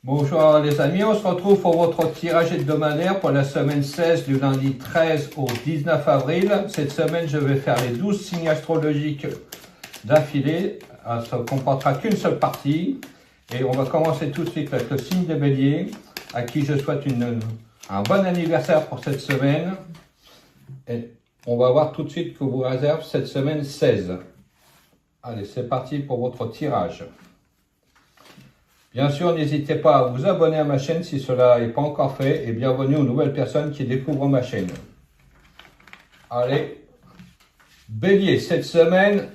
Bonjour les amis, on se retrouve pour votre tirage hebdomadaire pour la semaine 16 du lundi 13 au 19 avril. Cette semaine, je vais faire les 12 signes astrologiques d'affilée. Ça ne comportera qu'une seule partie. Et on va commencer tout de suite avec le signe des Béliers, à qui je souhaite un bon anniversaire pour cette semaine. Et on va voir tout de suite que vous réserve cette semaine 16. Allez, c'est parti pour votre tirage. Bien sûr, n'hésitez pas à vous abonner à ma chaîne si cela n'est pas encore fait et bienvenue aux nouvelles personnes qui découvrent ma chaîne. Allez, Bélier, cette semaine,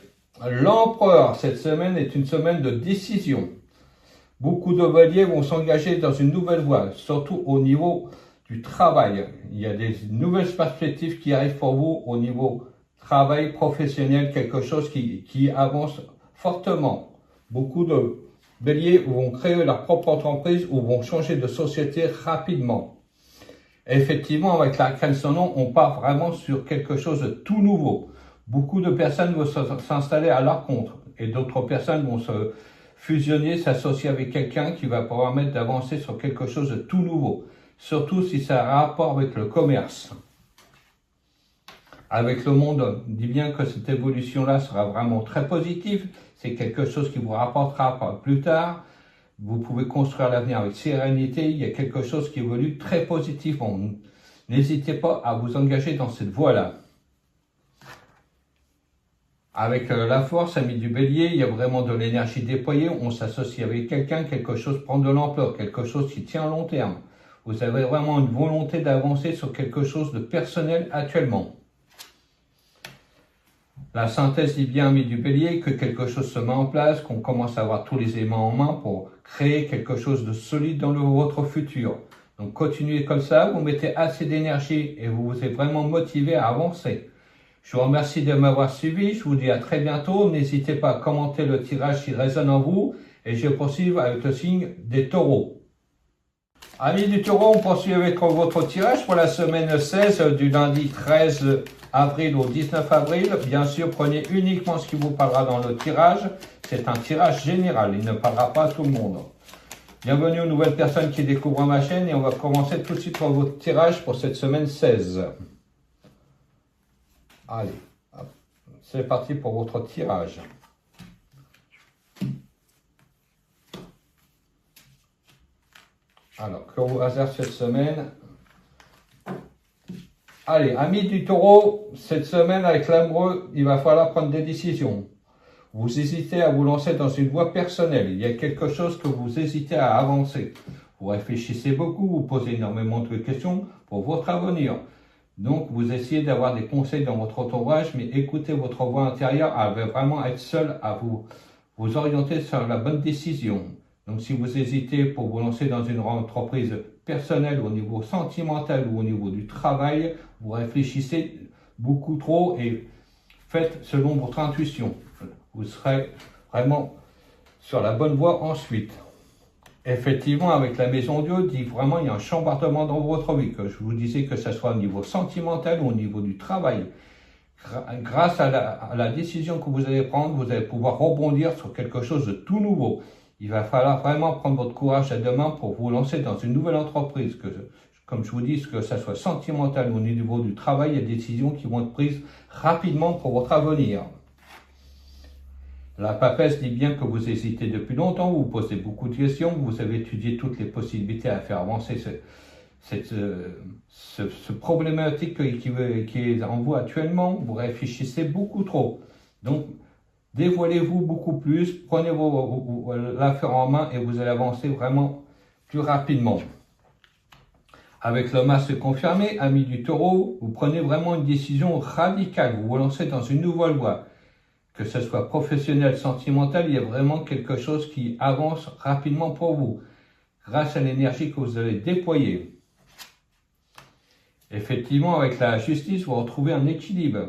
l'Empereur, cette semaine est une semaine de décision. Beaucoup de Béliers vont s'engager dans une nouvelle voie, surtout au niveau du travail. Il y a des nouvelles perspectives qui arrivent pour vous au niveau travail professionnel, quelque chose qui avance fortement. Beaucoup de Béliers vont créer leur propre entreprise ou vont changer de société rapidement. Effectivement, avec l'arcane son nom, on part vraiment sur quelque chose de tout nouveau. Beaucoup de personnes vont s'installer à leur compte et d'autres personnes vont se fusionner, s'associer avec quelqu'un qui va permettre d'avancer sur quelque chose de tout nouveau. Surtout si ça a un rapport avec le commerce. Avec le monde, on dit bien que cette évolution-là sera vraiment très positive. C'est quelque chose qui vous rapportera plus tard. Vous pouvez construire l'avenir avec sérénité. Il y a quelque chose qui évolue très positivement. N'hésitez pas à vous engager dans cette voie-là. Avec la force, ami du Bélier, il y a vraiment de l'énergie déployée. On s'associe avec quelqu'un, quelque chose prend de l'ampleur, quelque chose qui tient à long terme. Vous avez vraiment une volonté d'avancer sur quelque chose de personnel actuellement. La synthèse dit bien, ami du Bélier, que quelque chose se met en place, qu'on commence à avoir tous les éléments en main pour créer quelque chose de solide dans votre futur. Donc continuez comme ça, vous mettez assez d'énergie et vous êtes vraiment motivé à avancer. Je vous remercie de m'avoir suivi, je vous dis à très bientôt. N'hésitez pas à commenter le tirage qui résonne en vous et je poursuis avec le signe des taureaux. Amis du taureau, on poursuit avec votre tirage pour la semaine 16 du lundi 13 avril au 19 avril. Bien sûr, prenez uniquement ce qui vous parlera dans le tirage. C'est un tirage général, il ne parlera pas à tout le monde. Bienvenue aux nouvelles personnes qui découvrent ma chaîne et on va commencer tout de suite pour votre tirage pour cette semaine 16. Allez, c'est parti pour votre tirage. Alors, que vous réserve cette semaine? Allez, amis du taureau, cette semaine avec l'amoureux, il va falloir prendre des décisions. Vous hésitez à vous lancer dans une voie personnelle. Il y a quelque chose que vous hésitez à avancer. Vous réfléchissez beaucoup, vous posez énormément de questions pour votre avenir. Donc, vous essayez d'avoir des conseils dans votre entourage, mais écoutez votre voix intérieure, elle va vraiment être seule à vous orienter sur la bonne décision. Donc, si vous hésitez pour vous lancer dans une entreprise personnelle au niveau sentimental ou au niveau du travail, vous réfléchissez beaucoup trop et faites selon votre intuition. Vous serez vraiment sur la bonne voie ensuite. Effectivement, avec la maison Dieu, dit vraiment il y a un chambardement dans votre vie, que je vous disais que ce soit au niveau sentimental ou au niveau du travail. Grâce à la décision que vous allez prendre, vous allez pouvoir rebondir sur quelque chose de tout nouveau. Il va falloir vraiment prendre votre courage à deux mains pour vous lancer dans une nouvelle entreprise. Comme je vous dis, que ce soit sentimental ou au niveau du travail, il y a des décisions qui vont être prises rapidement pour votre avenir. La papesse dit bien que vous hésitez depuis longtemps, vous posez beaucoup de questions, vous avez étudié toutes les possibilités à faire avancer ce problématique qui est en vous actuellement. Vous réfléchissez beaucoup trop. Donc, dévoilez-vous beaucoup plus, prenez l'affaire en main et vous allez avancer vraiment plus rapidement. Avec le masque confirmé, ami du taureau, vous prenez vraiment une décision radicale, vous vous lancez dans une nouvelle voie. Que ce soit professionnel, sentimental, il y a vraiment quelque chose qui avance rapidement pour vous, grâce à l'énergie que vous allez déployer. Effectivement, avec la justice, vous retrouvez un équilibre,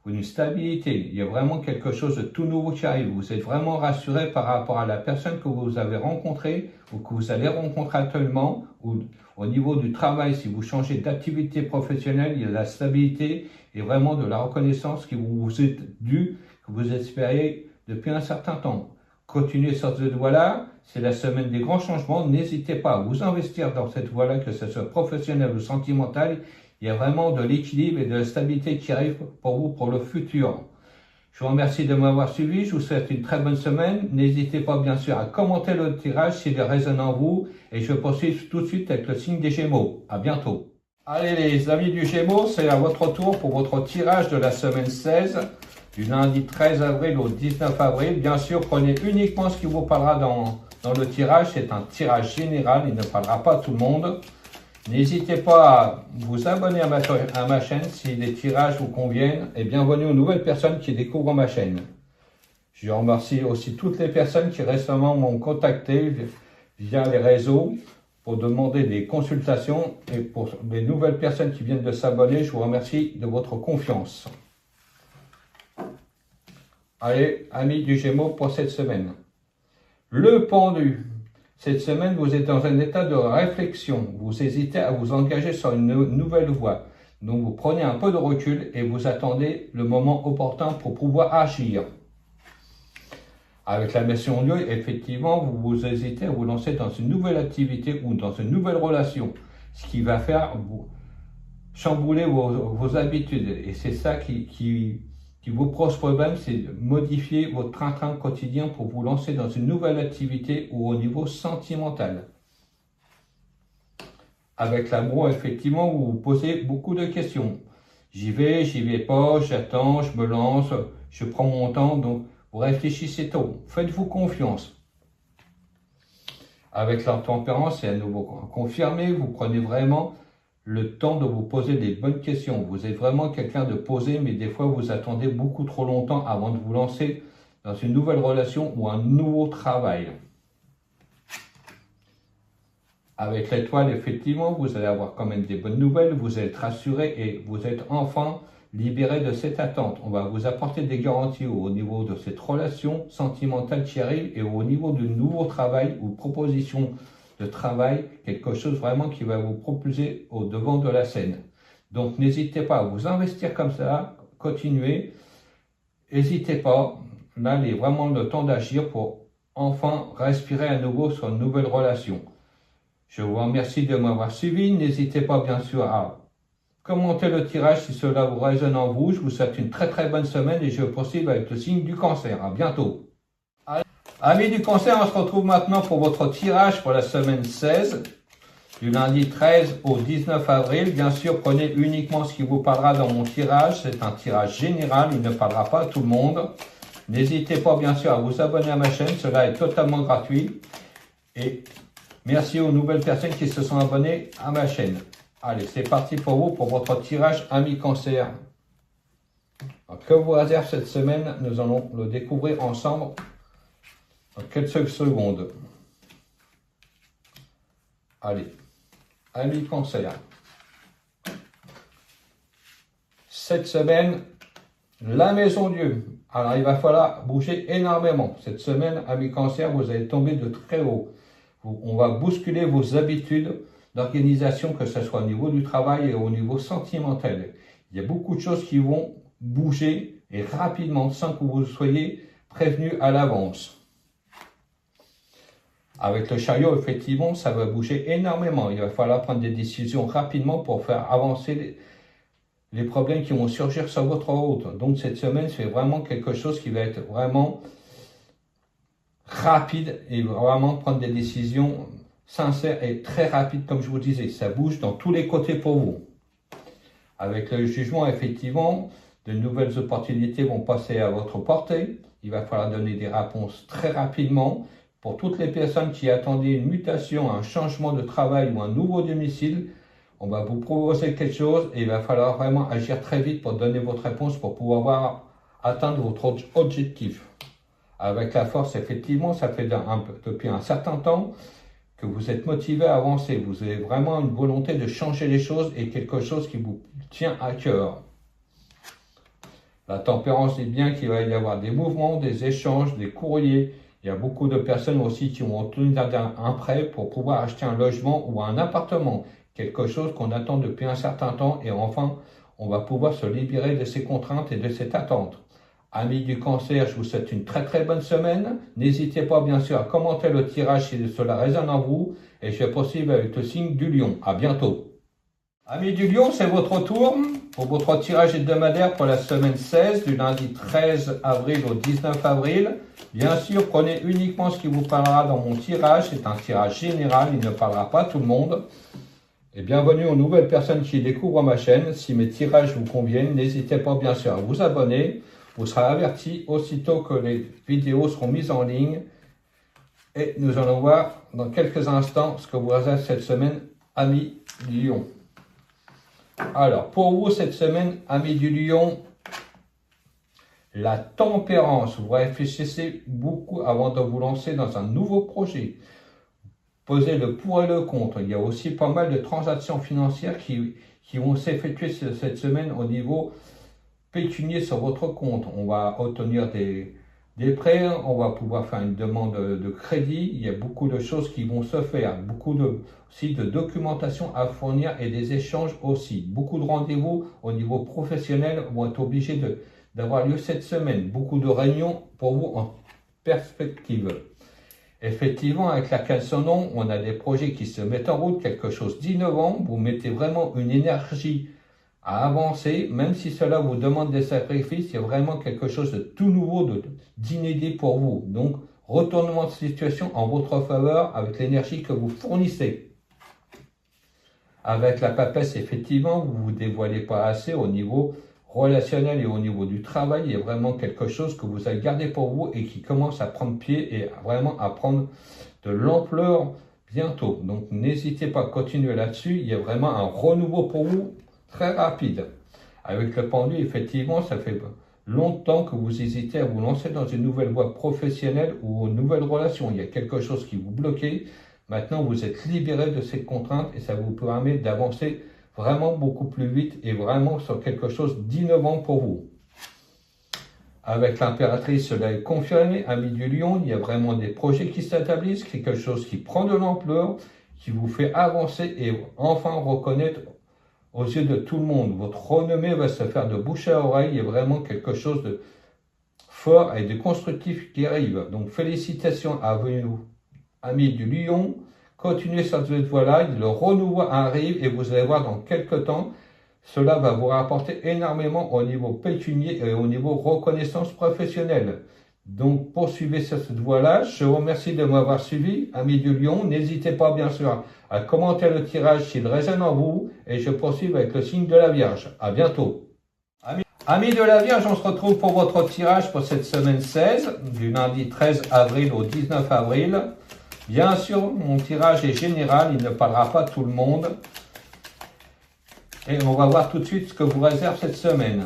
une stabilité. Il y a vraiment quelque chose de tout nouveau qui arrive. Vous êtes vraiment rassuré par rapport à la personne que vous avez rencontrée ou que vous allez rencontrer actuellement. Ou au niveau du travail, si vous changez d'activité professionnelle, il y a de la stabilité et vraiment de la reconnaissance qui vous est due, que vous espériez depuis un certain temps. Continuez sur cette voie-là, c'est la semaine des grands changements. N'hésitez pas à vous investir dans cette voie-là, que ce soit professionnel ou sentimental. Il y a vraiment de l'équilibre et de la stabilité qui arrive pour vous pour le futur. Je vous remercie de m'avoir suivi. Je vous souhaite une très bonne semaine. N'hésitez pas bien sûr à commenter le tirage s'il résonne en vous. Et je poursuis tout de suite avec le signe des Gémeaux. À bientôt. Allez les amis du Gémeaux, c'est à votre tour pour votre tirage de la semaine 16. Du lundi 13 avril au 19 avril. Bien sûr, prenez uniquement ce qui vous parlera dans le tirage. C'est un tirage général, il ne parlera pas à tout le monde. N'hésitez pas à vous abonner à ma chaîne si les tirages vous conviennent. Et bienvenue aux nouvelles personnes qui découvrent ma chaîne. Je remercie aussi toutes les personnes qui récemment m'ont contacté via les réseaux pour demander des consultations. Et pour les nouvelles personnes qui viennent de s'abonner, je vous remercie de votre confiance. Allez, amis du Gémeaux, pour cette semaine. Le pendu. Cette semaine, vous êtes dans un état de réflexion. Vous hésitez à vous engager sur une nouvelle voie. Donc, vous prenez un peu de recul et vous attendez le moment opportun pour pouvoir agir. Avec la mission Lieu, effectivement, vous hésitez à vous lancer dans une nouvelle activité ou dans une nouvelle relation. Ce qui va faire vous chambouler vos habitudes. Et c'est ça qui vous pose problème, c'est de modifier votre train-train quotidien pour vous lancer dans une nouvelle activité ou au niveau sentimental. Avec l'amour, effectivement, vous vous posez beaucoup de questions. J'y vais pas, j'attends, je me lance, je prends mon temps, donc vous réfléchissez tôt. Faites-vous confiance. Avec la tempérance, c'est à nouveau confirmé, vous prenez vraiment le temps de vous poser des bonnes questions. Vous êtes vraiment quelqu'un de posé, mais des fois vous attendez beaucoup trop longtemps avant de vous lancer dans une nouvelle relation ou un nouveau travail. Avec l'étoile, effectivement, vous allez avoir quand même des bonnes nouvelles, vous allez être rassuré et vous êtes enfin libéré de cette attente. On va vous apporter des garanties au niveau de cette relation sentimentale qui arrive et au niveau du nouveau travail ou proposition de travail, quelque chose vraiment qui va vous propulser au devant de la scène. Donc n'hésitez pas à vous investir comme ça, continuez, n'hésitez pas, là il est vraiment le temps d'agir pour enfin respirer à nouveau sur une nouvelle relation. Je vous remercie de m'avoir suivi, n'hésitez pas bien sûr à commenter le tirage si cela vous résonne en vous. Je vous souhaite une très très bonne semaine et je poursuis avec le signe du Cancer. À bientôt. Amis du Cancer, on se retrouve maintenant pour votre tirage pour la semaine 16, du lundi 13 au 19 avril. Bien sûr, prenez uniquement ce qui vous parlera dans mon tirage. C'est un tirage général, il ne parlera pas à tout le monde. N'hésitez pas bien sûr à vous abonner à ma chaîne, cela est totalement gratuit. Et merci aux nouvelles personnes qui se sont abonnées à ma chaîne. Allez, c'est parti pour vous, pour votre tirage Amis Cancer. Alors, que vous réserve cette semaine, nous allons le découvrir ensemble dans quelques secondes. Allez, Amis Cancer. Cette semaine, la maison Dieu. Alors, il va falloir bouger énormément. Cette semaine, Amis Cancer, vous allez tomber de très haut. On va bousculer vos habitudes d'organisation, que ce soit au niveau du travail et au niveau sentimental. Il y a beaucoup de choses qui vont bouger et rapidement sans que vous soyez prévenu à l'avance. Avec le chariot, effectivement, ça va bouger énormément. Il va falloir prendre des décisions rapidement pour faire avancer les problèmes qui vont surgir sur votre route. Donc cette semaine, c'est vraiment quelque chose qui va être vraiment rapide et vraiment prendre des décisions sincères et très rapides, comme je vous disais. Ça bouge dans tous les côtés pour vous. Avec le jugement, effectivement, de nouvelles opportunités vont passer à votre portée. Il va falloir donner des réponses très rapidement. Pour toutes les personnes qui attendaient une mutation, un changement de travail ou un nouveau domicile, on va vous proposer quelque chose et il va falloir vraiment agir très vite pour donner votre réponse pour pouvoir atteindre votre objectif. Avec la force, effectivement, ça fait depuis un certain temps que vous êtes motivé à avancer. Vous avez vraiment une volonté de changer les choses et quelque chose qui vous tient à cœur. La tempérance dit bien qu'il va y avoir des mouvements, des échanges, des courriers. Il y a beaucoup de personnes aussi qui vont obtenir un prêt pour pouvoir acheter un logement ou un appartement. Quelque chose qu'on attend depuis un certain temps et enfin, on va pouvoir se libérer de ces contraintes et de cette attente. Amis du Cancer, je vous souhaite une très très bonne semaine. N'hésitez pas bien sûr à commenter le tirage si cela résonne en vous. Et je poursuis avec le signe du Lion. À bientôt. Amis du Lion, c'est votre tour pour votre tirage hebdomadaire pour la semaine 16, du lundi 13 avril au 19 avril. Bien sûr, prenez uniquement ce qui vous parlera dans mon tirage. C'est un tirage général, il ne parlera pas à tout le monde. Et bienvenue aux nouvelles personnes qui découvrent ma chaîne. Si mes tirages vous conviennent, n'hésitez pas bien sûr à vous abonner. Vous serez averti aussitôt que les vidéos seront mises en ligne. Et nous allons voir dans quelques instants ce que vous réserve cette semaine, amis du Lion. Alors, pour vous, cette semaine, amis du Lion, la tempérance. Vous réfléchissez beaucoup avant de vous lancer dans un nouveau projet. Posez le pour et le contre. Il y a aussi pas mal de transactions financières qui vont s'effectuer cette semaine au niveau pécunier sur votre compte. On va obtenir des prêts, on va pouvoir faire une demande de crédit. Il y a beaucoup de choses qui vont se faire, beaucoup aussi de documentation à fournir et des échanges aussi. Beaucoup de rendez-vous au niveau professionnel vont être obligés d'avoir lieu cette semaine. Beaucoup de réunions pour vous en perspective. Effectivement, avec la Cansonon, on a des projets qui se mettent en route, quelque chose d'innovant. Vous mettez vraiment une énergie à avancer, même si cela vous demande des sacrifices, il y a vraiment quelque chose de tout nouveau, d'inédit pour vous. Donc, retournement de situation en votre faveur avec l'énergie que vous fournissez. Avec la papesse, effectivement, vous ne vous dévoilez pas assez au niveau relationnel et au niveau du travail. Il y a vraiment quelque chose que vous allez garder pour vous et qui commence à prendre pied et vraiment à prendre de l'ampleur bientôt. Donc, n'hésitez pas à continuer là-dessus. Il y a vraiment un renouveau pour vous très rapide. Avec le pendu, effectivement, ça fait longtemps que vous hésitez à vous lancer dans une nouvelle voie professionnelle ou une nouvelle relation. Il y a quelque chose qui vous bloquait. Maintenant, vous êtes libéré de ces contraintes et ça vous permet d'avancer vraiment beaucoup plus vite et vraiment sur quelque chose d'innovant pour vous. Avec l'impératrice, cela est confirmé. Amis du Lion, il y a vraiment des projets qui s'établissent, quelque chose qui prend de l'ampleur, qui vous fait avancer et enfin reconnaître aux yeux de tout le monde. Votre renommée va se faire de bouche à oreille. Il y a vraiment quelque chose de fort et de constructif qui arrive. Donc félicitations à vous, amis du Lion. Continuez sur cette voie-là. Le renouveau arrive et vous allez voir dans quelques temps, cela va vous rapporter énormément au niveau pécunier et au niveau reconnaissance professionnelle. Donc, poursuivez sur cette voie-là. Je vous remercie de m'avoir suivi, amis du Lion. N'hésitez pas, bien sûr, à commenter le tirage s'il résonne en vous. Et je poursuis avec le signe de la Vierge. À bientôt. Amis de la Vierge, on se retrouve pour votre tirage pour cette semaine 16, du lundi 13 avril au 19 avril. Bien sûr, mon tirage est général, il ne parlera pas à tout le monde. Et on va voir tout de suite ce que vous réserve cette semaine.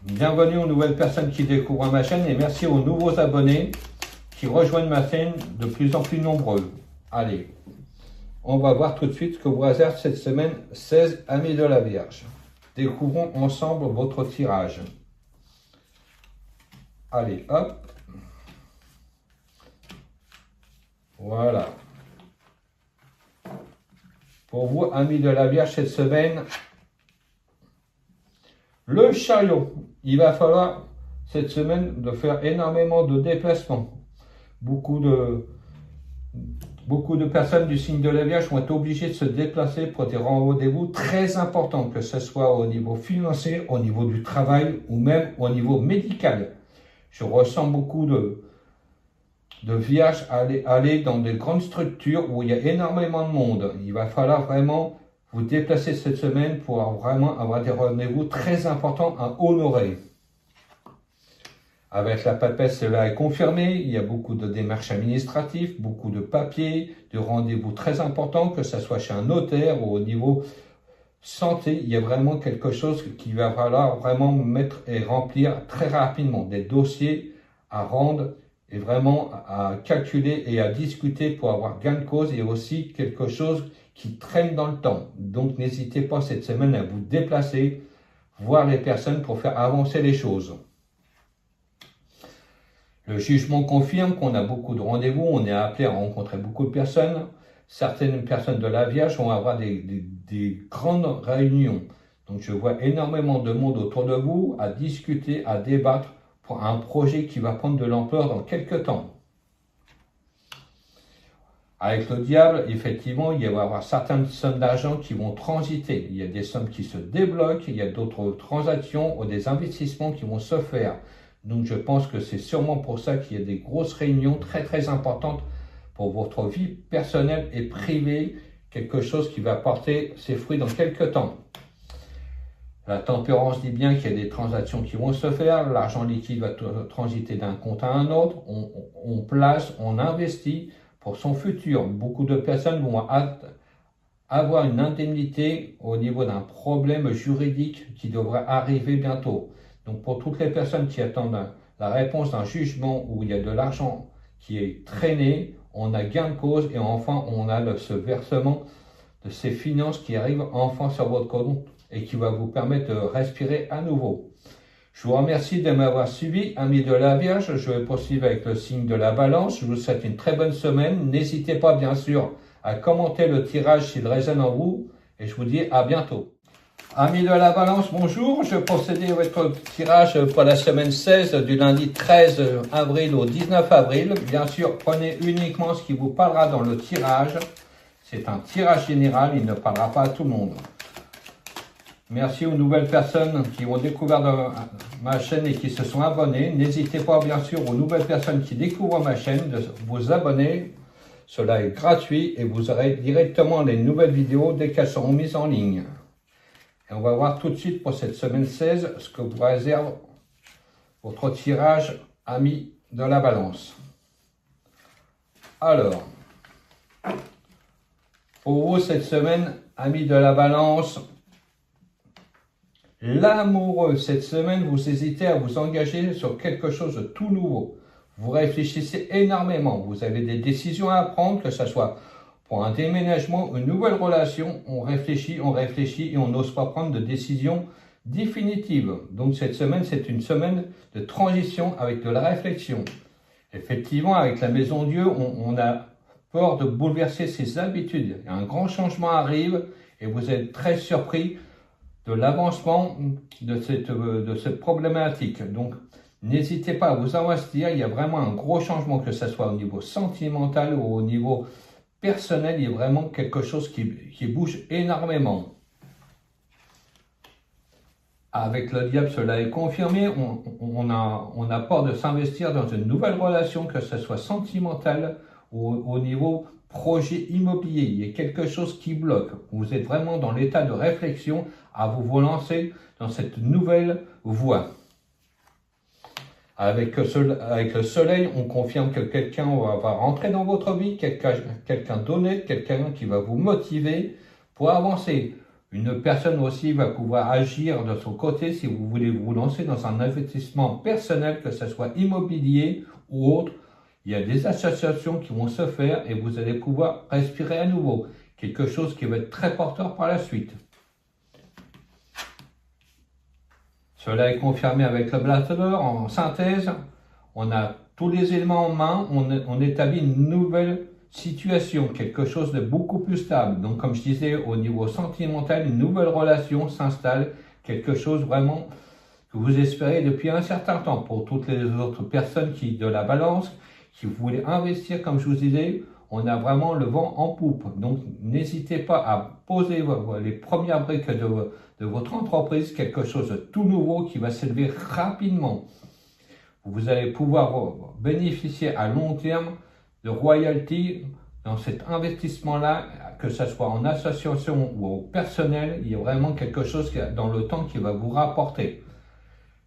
Bienvenue aux nouvelles personnes qui découvrent ma chaîne et merci aux nouveaux abonnés qui rejoignent ma chaîne de plus en plus nombreux. Allez, on va voir tout de suite ce que vous réserve cette semaine 16, amis de la Vierge. Découvrons ensemble votre tirage. Allez, hop. Voilà. Pour vous, amis de la Vierge, cette semaine, le chariot. Il va falloir cette semaine de faire énormément de déplacements. Beaucoup de personnes du signe de la Vierge vont être obligées de se déplacer pour des rendez-vous très importants, que ce soit au niveau financier, au niveau du travail ou même au niveau médical. Je ressens beaucoup de vierges aller dans des grandes structures où il y a énormément de monde. Il va falloir vraiment vous déplacer cette semaine pour vraiment avoir des rendez-vous très importants à honorer. Avec la papesse, cela est confirmé. Il y a beaucoup de démarches administratives, beaucoup de papiers, de rendez-vous très importants, que ce soit chez un notaire ou au niveau santé. Il y a vraiment quelque chose qui va falloir vraiment mettre et remplir très rapidement. Des dossiers à rendre et vraiment à calculer et à discuter pour avoir gain de cause et aussi quelque chose qui traîne dans le temps. Donc n'hésitez pas cette semaine à vous déplacer, voir les personnes pour faire avancer les choses. Le jugement confirme qu'on a beaucoup de rendez-vous, on est appelé à rencontrer beaucoup de personnes. Certaines personnes de la Vierge vont avoir des grandes réunions. Donc je vois énormément de monde autour de vous à discuter, à débattre pour un projet qui va prendre de l'ampleur dans quelques temps. Avec le diable, effectivement, il va y avoir certaines sommes d'argent qui vont transiter. Il y a des sommes qui se débloquent, il y a d'autres transactions ou des investissements qui vont se faire. Donc je pense que c'est sûrement pour ça qu'il y a des grosses réunions très importantes pour votre vie personnelle et privée, quelque chose qui va porter ses fruits dans quelques temps. La tempérance dit bien qu'il y a des transactions qui vont se faire, l'argent liquide va transiter d'un compte à un autre, on place, on investit pour son futur. Beaucoup de personnes vont avoir une indemnité au niveau d'un problème juridique qui devrait arriver bientôt. Donc pour toutes les personnes qui attendent la réponse d'un jugement où il y a de l'argent qui est traîné, on a gain de cause et enfin on a ce versement de ces finances qui arrivent enfin sur votre compte et qui va vous permettre de respirer à nouveau. Je vous remercie de m'avoir suivi, amis de la Vierge. Je vais poursuivre avec le signe de la Balance. Je vous souhaite une très bonne semaine. N'hésitez pas, bien sûr, à commenter le tirage s'il résonne en vous. Et je vous dis à bientôt. Amis de la Balance, bonjour. Je procède à votre tirage pour la semaine 16 du lundi 13 avril au 19 avril. Bien sûr, prenez uniquement ce qui vous parlera dans le tirage. C'est un tirage général, il ne parlera pas à tout le monde. Merci aux nouvelles personnes qui ont découvert ma chaîne et qui se sont abonnées. N'hésitez pas, bien sûr, aux nouvelles personnes qui découvrent ma chaîne de vous abonner. Cela est gratuit et vous aurez directement les nouvelles vidéos dès qu'elles seront mises en ligne. Et on va voir tout de suite pour cette semaine 16 ce que vous réserve votre tirage, amis de la Balance. Alors, pour vous cette semaine, amis de la Balance, l'amoureux, cette semaine, vous hésitez à vous engager sur quelque chose de tout nouveau. Vous réfléchissez énormément. Vous avez des décisions à prendre, que ce soit pour un déménagement, une nouvelle relation. On réfléchit et on n'ose pas prendre de décision définitive. Donc cette semaine, c'est une semaine de transition avec de la réflexion. Effectivement, avec la Maison Dieu, on a peur de bouleverser ses habitudes. Un grand changement arrive et vous êtes très surpris de l'avancement de cette problématique. Donc, n'hésitez pas à vous investir. Il y a vraiment un gros changement, que ce soit au niveau sentimental ou au niveau personnel. Il y a vraiment quelque chose qui bouge énormément. Avec le diable, cela est confirmé. On a peur de s'investir dans une nouvelle relation, que ce soit sentimentale ou au niveau projet immobilier. Il y a quelque chose qui bloque. Vous êtes vraiment dans l'état de réflexion à vous lancer dans cette nouvelle voie. Avec le soleil, on confirme que quelqu'un va rentrer dans votre vie, quelqu'un d'honnête, quelqu'un qui va vous motiver pour avancer. Une personne aussi va pouvoir agir de son côté si vous voulez vous lancer dans un investissement personnel, que ce soit immobilier ou autre. Il y a des associations qui vont se faire et vous allez pouvoir respirer à nouveau. Quelque chose qui va être très porteur par la suite. Cela est confirmé avec le Blaster. En synthèse, on a tous les éléments en main, on établit une nouvelle situation, quelque chose de beaucoup plus stable. Donc comme je disais, au niveau sentimental, une nouvelle relation s'installe, quelque chose vraiment que vous espérez depuis un certain temps. Pour toutes les autres personnes de la Balance, qui voulaient investir, comme je vous disais, on a vraiment le vent en poupe. Donc n'hésitez pas à poser les premières briques de votre entreprise, quelque chose de tout nouveau qui va s'élever rapidement. Vous allez pouvoir bénéficier à long terme de royalties dans cet investissement-là, que ce soit en association ou au personnel. Il y a vraiment quelque chose dans le temps qui va vous rapporter.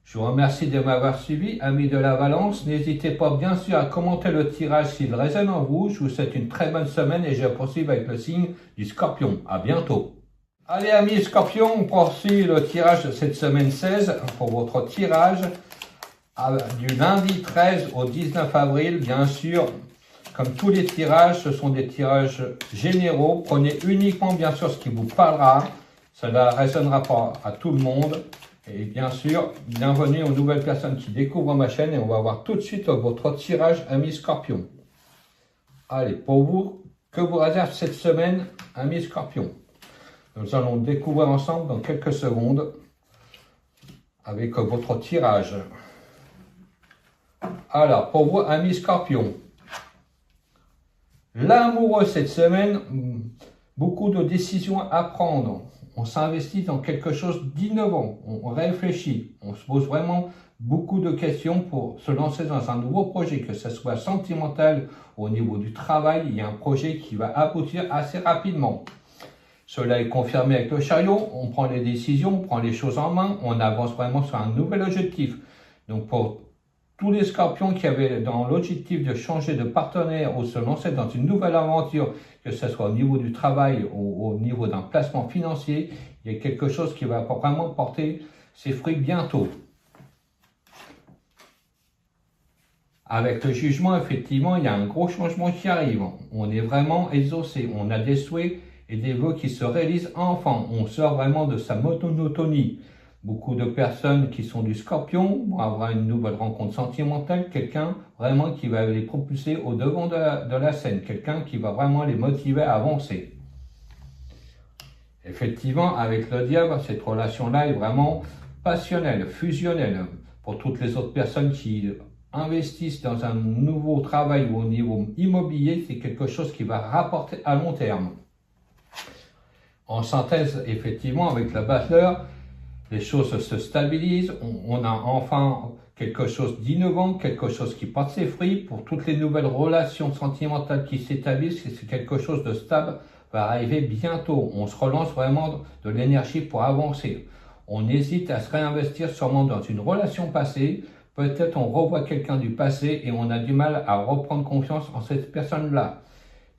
Je vous remercie de m'avoir suivi, amis de la Balance. N'hésitez pas bien sûr à commenter le tirage s'il résonne en vous. Je vous souhaite une très bonne semaine et je poursuis avec le signe du Scorpion. À bientôt. Allez amis Scorpion, on poursuit le tirage de cette semaine 16 pour votre tirage du lundi 13 au 19 avril. Bien sûr, comme tous les tirages, ce sont des tirages généraux. Prenez uniquement bien sûr ce qui vous parlera. Cela ne résonnera pas à tout le monde. Et bien sûr, bienvenue aux nouvelles personnes qui découvrent ma chaîne et on va voir tout de suite votre tirage, amis Scorpion. Allez, pour vous, que vous réserve cette semaine, amis Scorpion? Nous allons découvrir ensemble dans quelques secondes avec votre tirage. Alors, pour vous, amis Scorpion, l'amoureux cette semaine, beaucoup de décisions à prendre. On s'investit dans quelque chose d'innovant, on réfléchit, on se pose vraiment beaucoup de questions pour se lancer dans un nouveau projet, que ce soit sentimental ou au niveau du travail. Il y a un projet qui va aboutir assez rapidement. Cela est confirmé avec le chariot, on prend les décisions, on prend les choses en main, on avance vraiment sur un nouvel objectif. Donc pour tous les scorpions qui avaient dans l'objectif de changer de partenaire ou se lancer dans une nouvelle aventure, que ce soit au niveau du travail ou au niveau d'un placement financier, il y a quelque chose qui va vraiment porter ses fruits bientôt. Avec le jugement, effectivement, il y a un gros changement qui arrive. On est vraiment exaucé, on a des souhaits et des vœux qui se réalisent enfin. On sort vraiment de sa monotonie. Beaucoup de personnes qui sont du Scorpion vont avoir une nouvelle rencontre sentimentale, quelqu'un vraiment qui va les propulser au devant de la scène, quelqu'un qui va vraiment les motiver à avancer. Effectivement, avec le diable, cette relation-là est vraiment passionnelle, fusionnelle. Pour toutes les autres personnes qui investissent dans un nouveau travail ou au niveau immobilier, c'est quelque chose qui va rapporter à long terme. En synthèse, effectivement, avec la battleur, les choses se stabilisent, on a enfin quelque chose d'innovant, quelque chose qui porte ses fruits. Pour toutes les nouvelles relations sentimentales qui s'établissent, c'est quelque chose de stable va arriver bientôt. On se relance vraiment de l'énergie pour avancer. On hésite à se réinvestir sûrement dans une relation passée. Peut-être on revoit quelqu'un du passé et on a du mal à reprendre confiance en cette personne-là.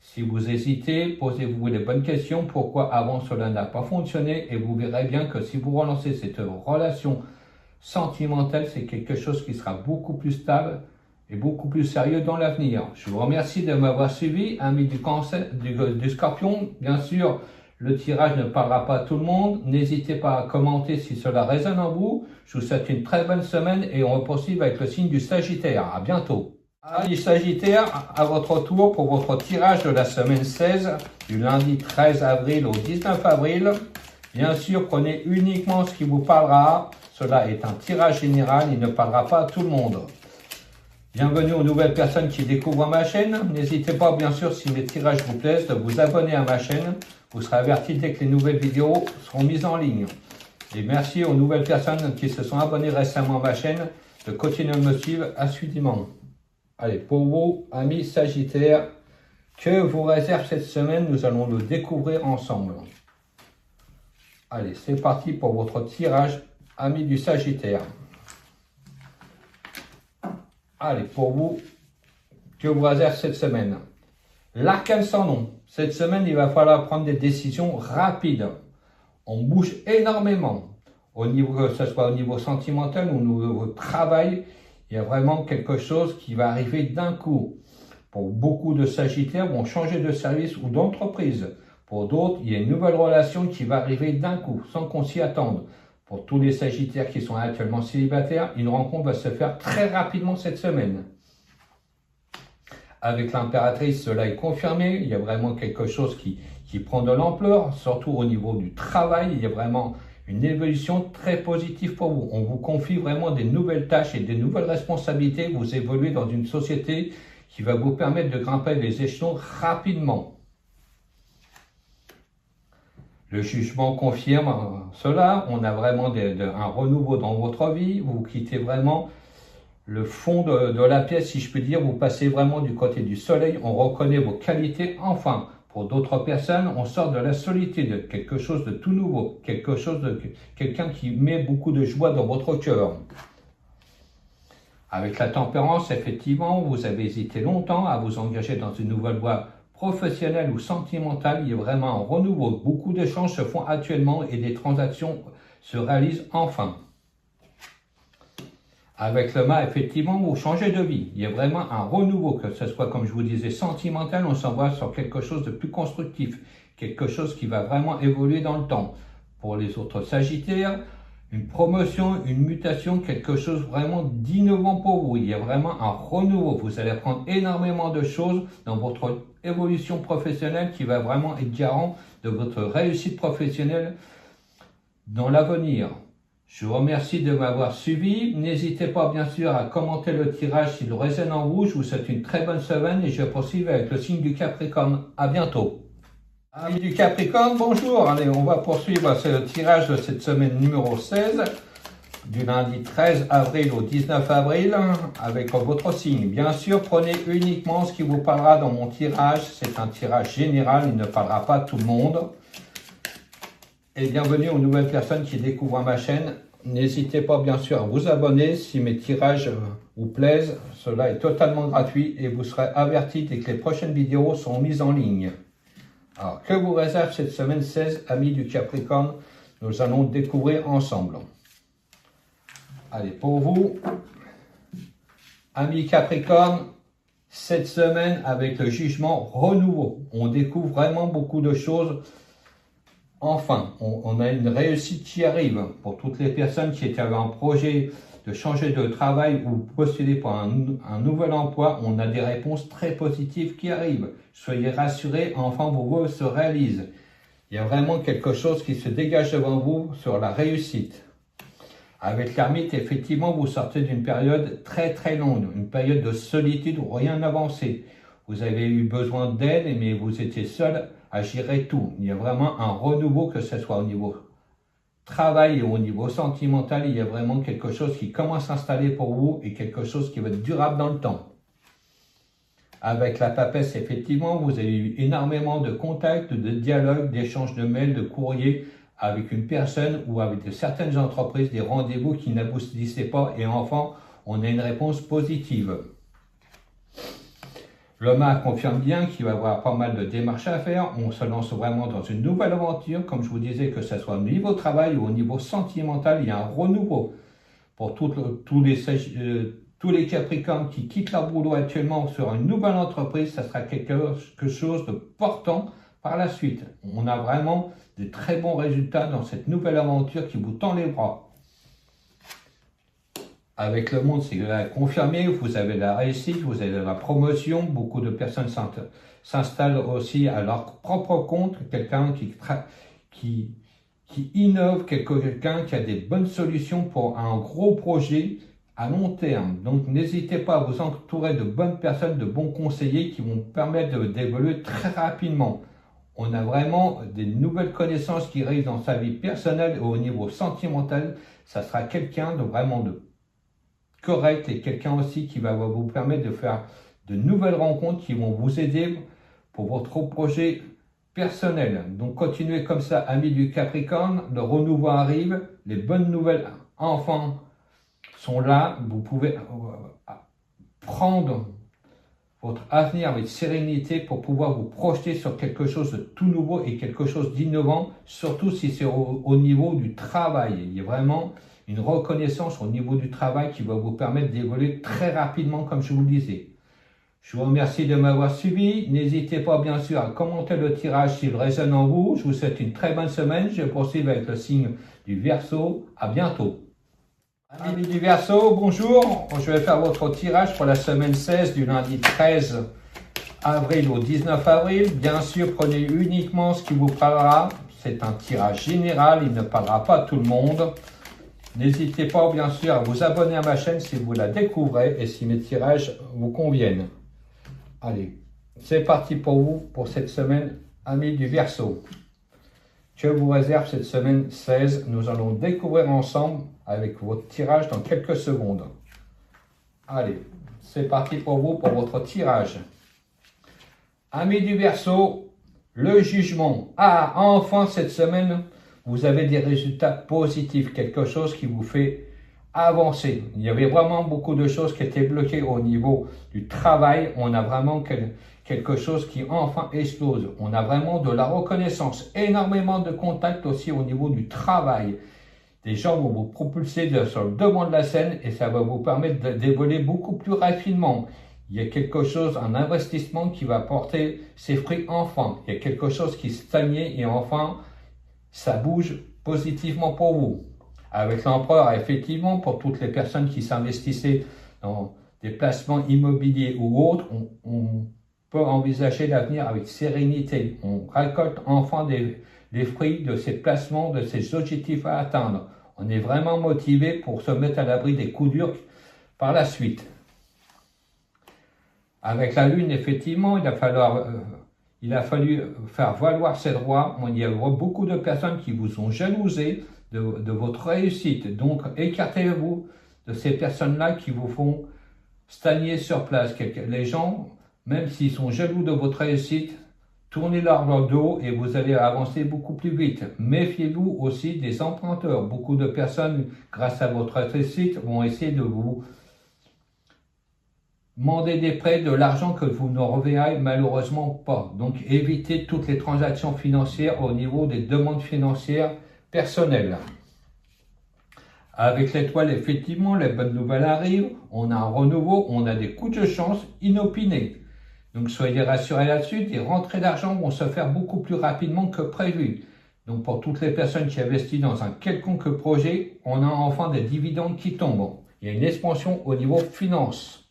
Si vous hésitez, posez-vous les bonnes questions. Pourquoi avant cela n'a pas fonctionné? Et vous verrez bien que si vous relancez cette relation sentimentale, c'est quelque chose qui sera beaucoup plus stable et beaucoup plus sérieux dans l'avenir. Je vous remercie de m'avoir suivi, amis du Scorpion. Bien sûr, le tirage ne parlera pas à tout le monde. N'hésitez pas à commenter si cela résonne en vous. Je vous souhaite une très bonne semaine et on va poursuivre avec le signe du Sagittaire. À bientôt. Amis Sagittaire, à votre tour pour votre tirage de la semaine 16, du lundi 13 avril au 19 avril. Bien sûr, prenez uniquement ce qui vous parlera. Cela est un tirage général, il ne parlera pas à tout le monde. Bienvenue aux nouvelles personnes qui découvrent ma chaîne. N'hésitez pas, bien sûr, si mes tirages vous plaisent, de vous abonner à ma chaîne. Vous serez averti dès que les nouvelles vidéos seront mises en ligne. Et merci aux nouvelles personnes qui se sont abonnées récemment à ma chaîne de continuer de me suivre assidûment. Allez, pour vous, amis Sagittaires, que vous réserve cette semaine, nous allons le découvrir ensemble. Allez, c'est parti pour votre tirage, amis du Sagittaire. Allez, pour vous, que vous réserve cette semaine. L'arcane sans nom. Cette semaine, il va falloir prendre des décisions rapides. On bouge énormément. Au niveau, que ce soit au niveau sentimental ou au niveau travail, il y a vraiment quelque chose qui va arriver d'un coup. Pour beaucoup de Sagittaires vont changer de service ou d'entreprise. Pour d'autres, il y a une nouvelle relation qui va arriver d'un coup, sans qu'on s'y attende. Pour tous les Sagittaires qui sont actuellement célibataires, une rencontre va se faire très rapidement cette semaine. Avec l'impératrice, cela est confirmé. Il y a vraiment quelque chose qui prend de l'ampleur, surtout au niveau du travail. Il y a vraiment une évolution très positive pour vous. On vous confie vraiment des nouvelles tâches et des nouvelles responsabilités. Vous évoluez dans une société qui va vous permettre de grimper les échelons rapidement. Le jugement confirme cela. On a vraiment un renouveau dans votre vie. Vous quittez vraiment le fond de la pièce, si je peux dire. Vous passez vraiment du côté du soleil. On reconnaît vos qualités. Enfin, pour d'autres personnes, on sort de la solitude, quelque chose de tout nouveau, quelqu'un qui met beaucoup de joie dans votre cœur. Avec la tempérance, effectivement, vous avez hésité longtemps à vous engager dans une nouvelle voie professionnelle ou sentimentale. Il y a vraiment un renouveau. Beaucoup d'échanges se font actuellement et des transactions se réalisent enfin. Avec le mât, effectivement, vous changez de vie. Il y a vraiment un renouveau, que ce soit, comme je vous disais, sentimental, on s'en va sur quelque chose de plus constructif, quelque chose qui va vraiment évoluer dans le temps. Pour les autres Sagittaires, une promotion, une mutation, quelque chose vraiment d'innovant pour vous. Il y a vraiment un renouveau. Vous allez apprendre énormément de choses dans votre évolution professionnelle qui va vraiment être garant de votre réussite professionnelle dans l'avenir. Je vous remercie de m'avoir suivi. N'hésitez pas bien sûr à commenter le tirage s'il résonne en vous. Je vous souhaite une très bonne semaine et je poursuis avec le signe du Capricorne. À bientôt. Amis du Capricorne, bonjour. Allez, on va poursuivre ce tirage de cette semaine numéro 16, du lundi 13 avril au 19 avril, avec votre signe. Bien sûr, prenez uniquement ce qui vous parlera dans mon tirage. C'est un tirage général, il ne parlera pas à tout le monde. Et bienvenue aux nouvelles personnes qui découvrent ma chaîne. N'hésitez pas bien sûr à vous abonner si mes tirages vous plaisent. Cela est totalement gratuit et vous serez averti dès que les prochaines vidéos seront mises en ligne. Alors, que vous réserve cette semaine 16, amis du Capricorne? Nous allons découvrir ensemble. Allez, pour vous, amis Capricorne, cette semaine avec le jugement renouveau, on découvre vraiment beaucoup de choses. Enfin, on a une réussite qui arrive pour toutes les personnes qui étaient en projet de changer de travail ou postuler pour un nouvel emploi. On a des réponses très positives qui arrivent. Soyez rassurés, enfin vos vœux se réalisent. Il y a vraiment quelque chose qui se dégage devant vous sur la réussite. Avec l'ermite, effectivement, vous sortez d'une période très très longue, une période de solitude où rien n'avançait. Vous avez eu besoin d'aide, mais vous étiez seul à gérer tout. Il y a vraiment un renouveau, que ce soit au niveau travail et au niveau sentimental. Il y a vraiment quelque chose qui commence à s'installer pour vous et quelque chose qui va être durable dans le temps. Avec la papesse, effectivement, vous avez eu énormément de contacts, de dialogues, d'échanges de mails, de courriers avec une personne ou avec certaines entreprises, des rendez-vous qui n'aboutissaient pas et enfin, on a une réponse positive. Le mât confirme bien qu'il va y avoir pas mal de démarches à faire. On se lance vraiment dans une nouvelle aventure. Comme je vous disais, que ce soit au niveau travail ou au niveau sentimental, il y a un renouveau. Pour tous les Capricornes qui quittent leur boulot actuellement sur une nouvelle entreprise, ça sera quelque chose de portant par la suite. On a vraiment de très bons résultats dans cette nouvelle aventure qui vous tend les bras. Avec le monde, c'est confirmé, vous avez la réussite, vous avez la promotion, beaucoup de personnes s'installent aussi à leur propre compte, quelqu'un qui innove, quelqu'un qui a des bonnes solutions pour un gros projet à long terme. Donc n'hésitez pas à vous entourer de bonnes personnes, de bons conseillers qui vont vous permettre d'évoluer très rapidement. On a vraiment des nouvelles connaissances qui arrivent dans sa vie personnelle et au niveau sentimental. Ça sera quelqu'un de vraiment correct et quelqu'un aussi qui va vous permettre de faire de nouvelles rencontres qui vont vous aider pour votre projet personnel. Donc continuez comme ça, amis du Capricorne, le renouveau arrive, les bonnes nouvelles enfin sont là, vous pouvez prendre votre avenir avec sérénité pour pouvoir vous projeter sur quelque chose de tout nouveau et quelque chose d'innovant, surtout si c'est au niveau du travail. Il y a vraiment une reconnaissance au niveau du travail qui va vous permettre d'évoluer très rapidement, comme je vous le disais. Je vous remercie de m'avoir suivi. N'hésitez pas bien sûr à commenter le tirage s'il résonne en vous. Je vous souhaite une très bonne semaine. Je poursuis avec le signe du Verseau. À bientôt. Amis du Verseau, bonjour. Je vais faire votre tirage pour la semaine 16 du lundi 13 avril au 19 avril. Bien sûr, prenez uniquement ce qui vous parlera. C'est un tirage général, il ne parlera pas à tout le monde. N'hésitez pas bien sûr à vous abonner à ma chaîne si vous la découvrez et si mes tirages vous conviennent. Allez, c'est parti pour vous pour cette semaine, amis du Verseau. Que vous réserve cette semaine 16, nous allons découvrir ensemble avec votre tirage dans quelques secondes. Allez, c'est parti pour vous pour votre tirage. Amis du Verseau, le jugement. Ah, enfin cette semaine, vous avez des résultats positifs, quelque chose qui vous fait avancer. Il y avait vraiment beaucoup de choses qui étaient bloquées au niveau du travail. On a vraiment quelque chose qui enfin explose. On a vraiment de la reconnaissance, énormément de contacts aussi au niveau du travail. Des gens vont vous propulser sur le devant de la scène et ça va vous permettre d'évoluer beaucoup plus rapidement. Il y a quelque chose, un investissement qui va porter ses fruits enfin. Il y a quelque chose qui stagnait et enfin, ça bouge positivement pour vous. Avec l'empereur, effectivement, pour toutes les personnes qui s'investissaient dans des placements immobiliers ou autres, on peut envisager l'avenir avec sérénité. On récolte enfin les fruits de ces placements, de ces objectifs à atteindre. On est vraiment motivé pour se mettre à l'abri des coups durs par la suite. Avec la Lune, effectivement, il a fallu faire valoir ses droits. Il y a beaucoup de personnes qui vous ont jalousé de votre réussite. Donc, écartez-vous de ces personnes-là qui vous font stagner sur place. Les gens, même s'ils sont jaloux de votre réussite, tournez-leur le dos et vous allez avancer beaucoup plus vite. Méfiez-vous aussi des emprunteurs. Beaucoup de personnes, grâce à votre réussite, vont essayer de vous demander des prêts, de l'argent que vous ne reverrez malheureusement pas. Donc, évitez toutes les transactions financières au niveau des demandes financières personnelles. Avec l'étoile, effectivement, les bonnes nouvelles arrivent. On a un renouveau, on a des coups de chance inopinés. Donc, soyez rassurés là-dessus. Les rentrées d'argent vont se faire beaucoup plus rapidement que prévu. Donc, pour toutes les personnes qui investissent dans un quelconque projet, on a enfin des dividendes qui tombent. Il y a une expansion au niveau finance.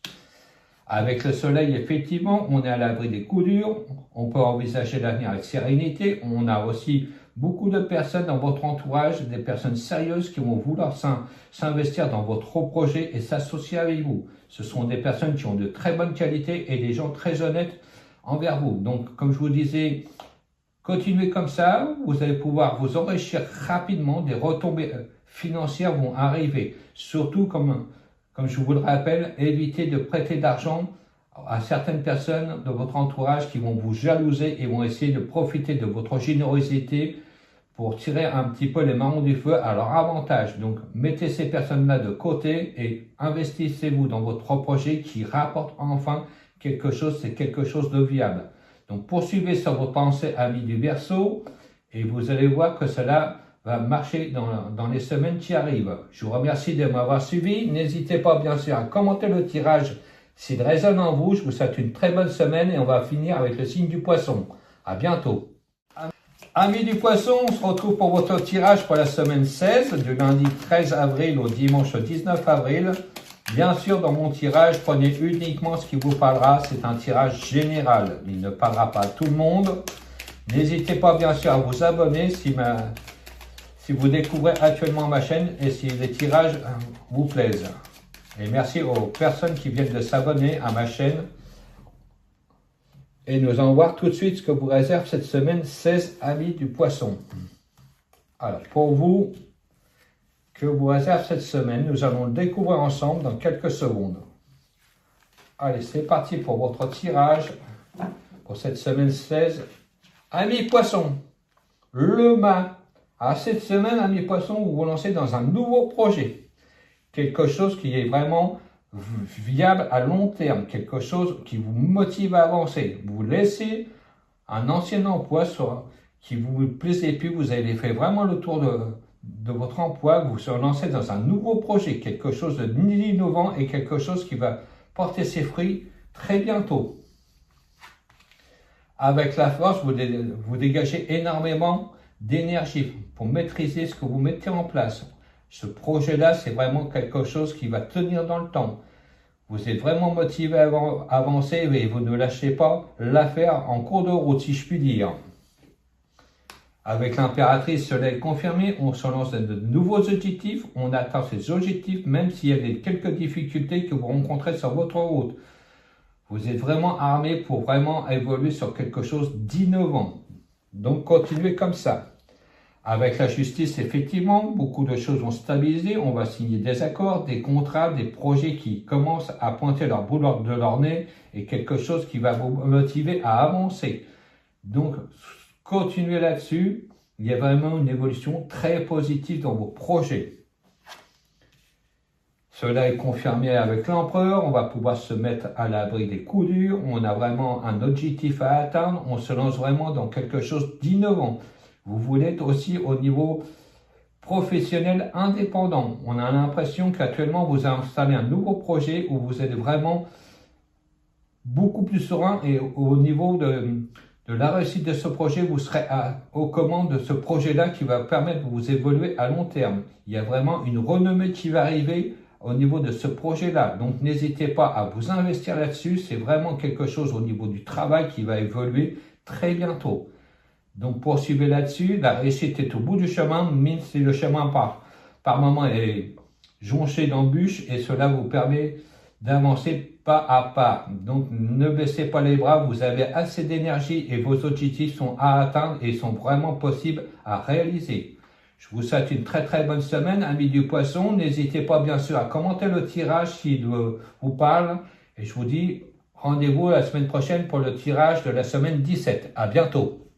Avec le soleil, effectivement, on est à l'abri des coups durs. On peut envisager l'avenir avec sérénité. On a aussi beaucoup de personnes dans votre entourage, des personnes sérieuses qui vont vouloir s'investir dans votre projet et s'associer avec vous. Ce sont des personnes qui ont de très bonnes qualités et des gens très honnêtes envers vous. Donc, comme je vous disais, continuez comme ça, vous allez pouvoir vous enrichir rapidement, des retombées financières vont arriver. Surtout, comme je vous le rappelle, évitez de prêter d'argent à certaines personnes de votre entourage qui vont vous jalouser et vont essayer de profiter de votre générosité pour tirer un petit peu les marrons du feu à leur avantage. Donc, mettez ces personnes-là de côté et investissez-vous dans votre projet qui rapporte enfin quelque chose, c'est quelque chose de viable. Donc, poursuivez sur vos pensées, amis du Verseau, et vous allez voir que cela va marcher dans les semaines qui arrivent. Je vous remercie de m'avoir suivi. N'hésitez pas, bien sûr, à commenter le tirage s'il résonne en vous. Je vous souhaite une très bonne semaine et on va finir avec le signe du Poisson. À bientôt. Amis du Poisson, on se retrouve pour votre tirage pour la semaine 16, du lundi 13 avril au dimanche 19 avril. Bien sûr, dans mon tirage, prenez uniquement ce qui vous parlera. C'est un tirage général. Il ne parlera pas à tout le monde. N'hésitez pas, bien sûr, à vous abonner si vous découvrez actuellement ma chaîne et si les tirages vous plaisent. Et merci aux personnes qui viennent de s'abonner à ma chaîne. Et nous allons voir tout de suite ce que vous réserve cette semaine 16 amis du Poisson. Alors, pour vous, que vous réserve cette semaine, nous allons le découvrir ensemble dans quelques secondes. Allez, c'est parti pour votre tirage pour cette semaine 16. Amis Poisson, le mât. À cette semaine, amis Poissons, vous vous lancez dans un nouveau projet. Quelque chose qui est vraiment viable à long terme. Quelque chose qui vous motive à avancer. Vous laissez un ancien emploi qui vous plaisait plus. Vous avez fait vraiment le tour de votre emploi. Vous vous lancez dans un nouveau projet. Quelque chose d'innovant et quelque chose qui va porter ses fruits très bientôt. Avec la force, vous dégagez énormément d'énergie pour maîtriser ce que vous mettez en place. Ce projet-là, c'est vraiment quelque chose qui va tenir dans le temps. Vous êtes vraiment motivé à avancer et vous ne lâchez pas l'affaire en cours de route, si je puis dire. Avec l'impératrice soleil confirmé, on se lance de nouveaux objectifs, on atteint ces objectifs même s'il y a quelques difficultés que vous rencontrez sur votre route. Vous êtes vraiment armé pour vraiment évoluer sur quelque chose d'innovant. Donc, continuez comme ça. Avec la justice, effectivement, beaucoup de choses vont stabiliser. On va signer des accords, des contrats, des projets qui commencent à pointer leur bout de leur nez et quelque chose qui va vous motiver à avancer. Donc, continuez là-dessus. Il y a vraiment une évolution très positive dans vos projets. Cela est confirmé avec l'empereur. On va pouvoir se mettre à l'abri des coups durs. On a vraiment un objectif à atteindre. On se lance vraiment dans quelque chose d'innovant. Vous voulez être aussi au niveau professionnel indépendant. On a l'impression qu'actuellement, vous installez un nouveau projet où vous êtes vraiment beaucoup plus serein et au niveau de la réussite de ce projet, vous serez aux commandes de ce projet-là qui va permettre de vous évoluer à long terme. Il y a vraiment une renommée qui va arriver au niveau de ce projet-là. Donc, n'hésitez pas à vous investir là-dessus. C'est vraiment quelque chose au niveau du travail qui va évoluer très bientôt. Donc, poursuivez là-dessus. La réussite est au bout du chemin, même si le chemin par moment est jonché d'embûches et cela vous permet d'avancer pas à pas. Donc ne baissez pas les bras, vous avez assez d'énergie et vos objectifs sont à atteindre et sont vraiment possibles à réaliser. Je vous souhaite une très très bonne semaine, amis du poisson. N'hésitez pas bien sûr à commenter le tirage s'il vous parle. Et je vous dis rendez-vous la semaine prochaine pour le tirage de la semaine 17. À bientôt.